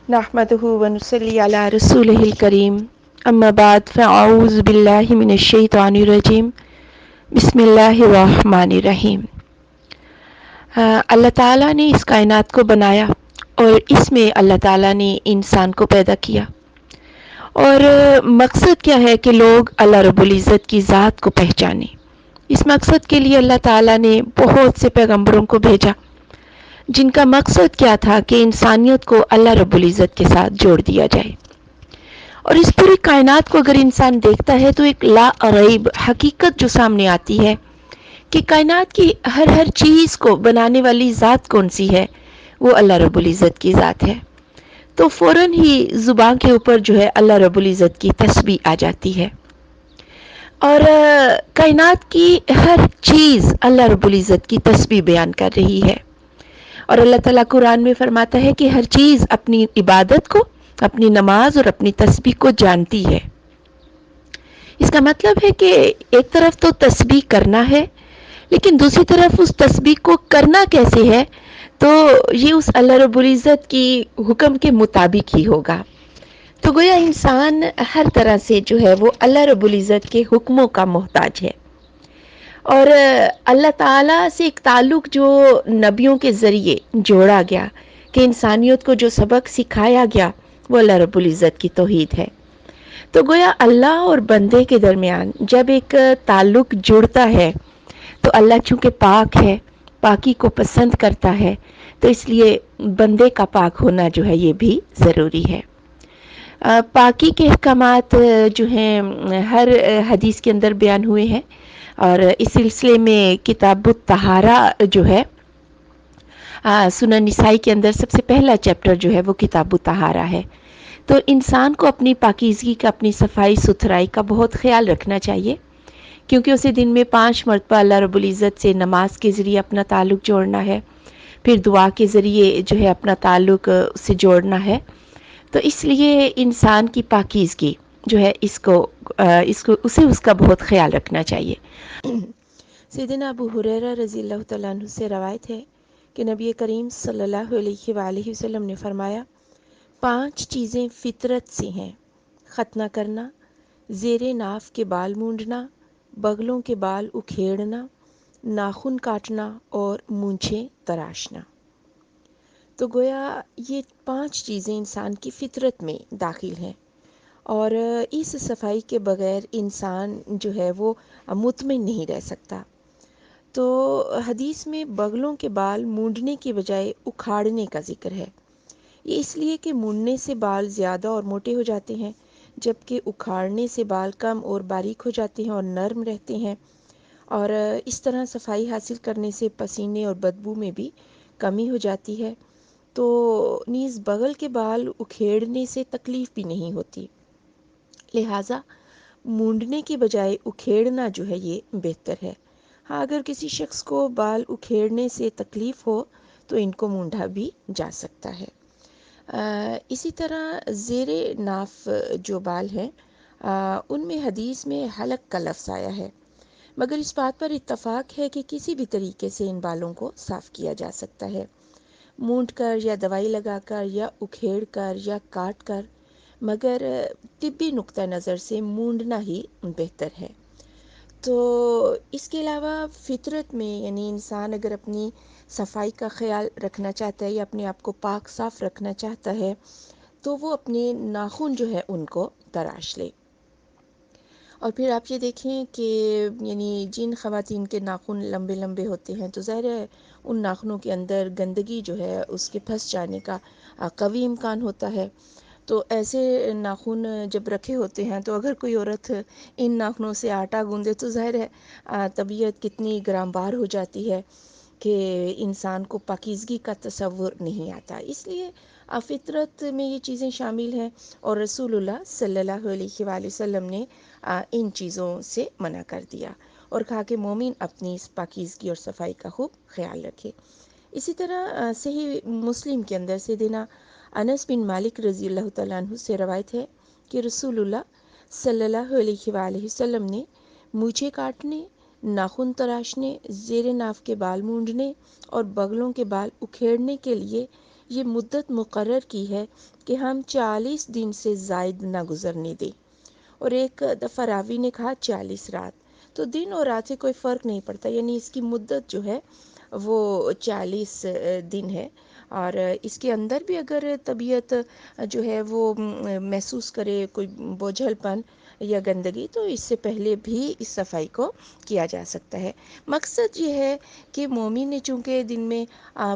نحمده ونصلي على رسوله الكريم اما بعد فاعوذ باللہ من الشیطان الرجیم بسم اللہ الرحمن الرحیم۔ اللہ تعالیٰ نے اس کائنات کو بنایا اور اس میں اللہ تعالیٰ نے انسان کو پیدا کیا، اور مقصد کیا ہے کہ لوگ اللہ رب العزت کی ذات کو پہچانیں۔ اس مقصد کے لیے اللہ تعالیٰ نے بہت سے پیغمبروں کو بھیجا، جن کا مقصد کیا تھا کہ انسانیت کو اللہ رب العزت کے ساتھ جوڑ دیا جائے۔ اور اس پوری کائنات کو اگر انسان دیکھتا ہے تو ایک لا ریب حقیقت جو سامنے آتی ہے کہ کائنات کی ہر چیز کو بنانے والی ذات کون سی ہے، وہ اللہ رب العزت کی ذات ہے۔ تو فوراً ہی زبان کے اوپر جو ہے اللہ رب العزت کی تسبیح آ جاتی ہے، اور کائنات کی ہر چیز اللہ رب العزت کی تسبیح بیان کر رہی ہے۔ اور اللہ تعالیٰ قرآن میں فرماتا ہے کہ ہر چیز اپنی عبادت کو، اپنی نماز اور اپنی تسبیح کو جانتی ہے۔ اس کا مطلب ہے کہ ایک طرف تو تسبیح کرنا ہے، لیکن دوسری طرف اس تسبیح کو کرنا کیسے ہے، تو یہ اس اللہ رب العزت کی حکم کے مطابق ہی ہوگا۔ تو گویا انسان ہر طرح سے جو ہے وہ اللہ رب العزت کے حکموں کا محتاج ہے، اور اللہ تعالیٰ سے ایک تعلق جو نبیوں کے ذریعے جوڑا گیا، کہ انسانیت کو جو سبق سکھایا گیا وہ اللہ رب العزت کی توحید ہے۔ تو گویا اللہ اور بندے کے درمیان جب ایک تعلق جڑتا ہے تو اللہ چونکہ پاک ہے، پاکی کو پسند کرتا ہے، تو اس لیے بندے کا پاک ہونا جو ہے یہ بھی ضروری ہے۔ پاکی کے احکامات جو ہیں ہر حدیث کے اندر بیان ہوئے ہیں، اور اس سلسلے میں کتاب الطہارہ جو ہے سنن نسائی کے اندر سب سے پہلا چیپٹر جو ہے وہ کتاب الطہارہ ہے۔ تو انسان کو اپنی پاکیزگی کا، اپنی صفائی ستھرائی کا بہت خیال رکھنا چاہیے، کیونکہ اسے دن میں 5 مرتبہ اللہ رب العزت سے نماز کے ذریعے اپنا تعلق جوڑنا ہے، پھر دعا کے ذریعے جو ہے اپنا تعلق سے جوڑنا ہے۔ تو اس لیے انسان کی پاکیزگی جو ہے اسے اس کا بہت خیال رکھنا چاہیے۔ سیدنا ابو ہریرہ رضی اللہ تعالیٰ عنہ سے روایت ہے کہ نبی کریم صلی اللہ علیہ وآلہ وسلم نے فرمایا، 5 چیزیں فطرت سے ہیں: ختنہ کرنا، زیر ناف کے بال مونڈنا، بغلوں کے بال اکھیڑنا، ناخن کاٹنا اور مونچھیں تراشنا۔ تو گویا یہ 5 چیزیں انسان کی فطرت میں داخل ہیں، اور اس صفائی کے بغیر انسان جو ہے وہ مطمئن نہیں رہ سکتا۔ تو حدیث میں بغلوں کے بال مونڈنے کی بجائے اکھاڑنے کا ذکر ہے۔ یہ اس لیے کہ مونڈنے سے بال زیادہ اور موٹے ہو جاتے ہیں، جبکہ اکھاڑنے سے بال کم اور باریک ہو جاتے ہیں اور نرم رہتے ہیں، اور اس طرح صفائی حاصل کرنے سے پسینے اور بدبو میں بھی کمی ہو جاتی ہے۔ تو نیز بغل کے بال اکھیڑنے سے تکلیف بھی نہیں ہوتی، لہٰذا مونڈنے کی بجائے اکھیڑنا جو ہے یہ بہتر ہے۔ ہاں، اگر کسی شخص کو بال اکھیڑنے سے تکلیف ہو تو ان کو مونڈا بھی جا سکتا ہے۔ اسی طرح زیر ناف جو بال ہیں ان میں حدیث میں حلق کا لفظ آیا ہے، مگر اس بات پر اتفاق ہے کہ کسی بھی طریقے سے ان بالوں کو صاف کیا جا سکتا ہے، مونڈ کر یا دوائی لگا کر یا اکھیڑ کر یا کاٹ کر، مگر طبی نقطہ نظر سے مونڈنا ہی بہتر ہے۔ تو اس کے علاوہ فطرت میں یعنی انسان اگر اپنی صفائی کا خیال رکھنا چاہتا ہے یا اپنے آپ کو پاک صاف رکھنا چاہتا ہے تو وہ اپنے ناخن جو ہے ان کو تراش لے۔ اور پھر آپ یہ دیکھیں کہ یعنی جن خواتین کے ناخن لمبے لمبے ہوتے ہیں تو ظاہر ہے ان ناخنوں کے اندر گندگی جو ہے اس کے پھنس جانے کا قوی امکان ہوتا ہے۔ تو ایسے ناخن جب رکھے ہوتے ہیں تو اگر کوئی عورت ان ناخنوں سے آٹا گوندے تو ظاہر ہے طبیعت کتنی گرام بار ہو جاتی ہے کہ انسان کو پاکیزگی کا تصور نہیں آتا۔ اس لیے فطرت میں یہ چیزیں شامل ہیں، اور رسول اللہ صلی اللہ علیہ وآلہ وسلم نے ان چیزوں سے منع کر دیا اور کہا کہ مومن اپنی اس پاکیزگی اور صفائی کا خوب خیال رکھے۔ اسی طرح صحیح مسلم کے اندر سیدنا انس بن مالک رضی اللہ تعالیٰ عنہ سے روایت ہے کہ رسول اللہ صلی اللہ علیہ وآلہ وسلم نے مونچھیں کاٹنے، ناخن تراشنے، زیر ناف کے بال مونڈنے اور بغلوں کے بال اکھیڑنے کے لیے یہ مدت مقرر کی ہے کہ ہم 40 دن سے زائد نہ گزرنے دیں۔ اور ایک دفعہ راوی نے کہا 40 رات، تو دن اور رات سے کوئی فرق نہیں پڑتا، یعنی اس کی مدت جو ہے وہ 40 دن ہے۔ اور اس کے اندر بھی اگر طبیعت جو ہے وہ محسوس کرے کوئی بوجھل پن یا گندگی، تو اس سے پہلے بھی اس صفائی کو کیا جا سکتا ہے۔ مقصد یہ ہے کہ مومن نے چونکہ دن میں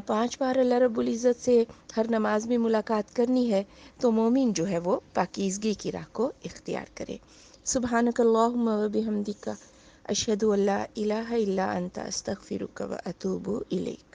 5 بار اللہ رب العزت سے ہر نماز میں ملاقات کرنی ہے، تو مومن جو ہے وہ پاکیزگی کی راہ کو اختیار کرے۔ سبحانک اللہم و بحمدک، اشہد ان لا الہ الا انت، استغفرک و اتوب الیک۔